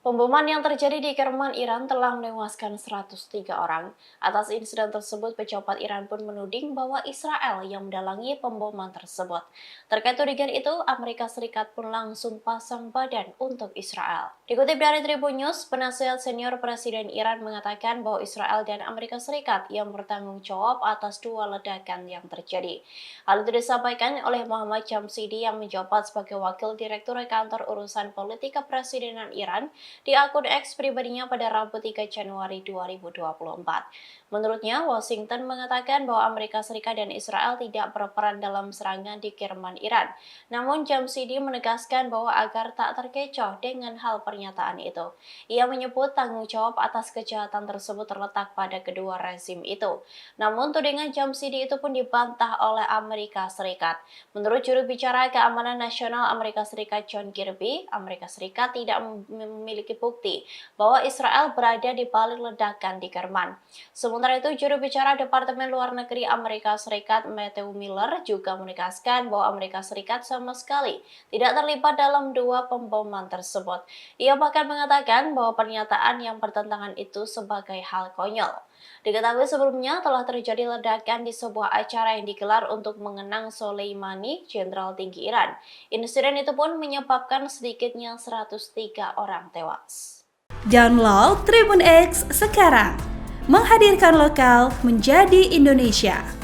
Pemboman yang terjadi di Kerman, Iran telah menewaskan 103 orang. Atas insiden tersebut, pejabat Iran pun menuding bahwa Israel yang mendalangi pemboman tersebut. Terkait tudingan itu, Amerika Serikat pun langsung pasang badan untuk Israel. Dikutip dari Tribun News, penasihat senior Presiden Iran mengatakan bahwa Israel dan Amerika Serikat yang bertanggung jawab atas dua ledakan yang terjadi. Hal itu disampaikan oleh Muhammad Jamshidi yang menjabat sebagai Wakil Direktur Kantor Urusan Politik Kepresidenan Iran di akun X pribadinya pada Rabu 3 Januari 2024. Menurutnya, Washington mengatakan bahwa Amerika Serikat dan Israel tidak berperan dalam serangan di Kerman, Iran. Namun, Jamshidi menegaskan bahwa agar tak terkecoh dengan hal pernyataan itu. Ia menyebut tanggung jawab atas kejahatan tersebut terletak pada kedua rezim itu. Namun, tudingan Jamshidi itu pun dibantah oleh Amerika Serikat. Menurut juru bicara Keamanan Nasional Amerika Serikat John Kirby, Amerika Serikat tidak memiliki bukti bahwa Israel berada di balik ledakan di Kerman. Sementara itu, juru bicara Departemen Luar Negeri Amerika Serikat Matthew Miller juga menegaskan bahwa Amerika Serikat sama sekali tidak terlibat dalam dua pemboman tersebut. Ia bahkan mengatakan bahwa pernyataan yang bertentangan itu sebagai hal konyol. Diketahui sebelumnya telah terjadi ledakan di sebuah acara yang digelar untuk mengenang Soleimani, jenderal tinggi Iran. Insiden itu pun menyebabkan sedikitnya 103 orang tewas. Download Tribun X sekarang, menghadirkan lokal menjadi Indonesia.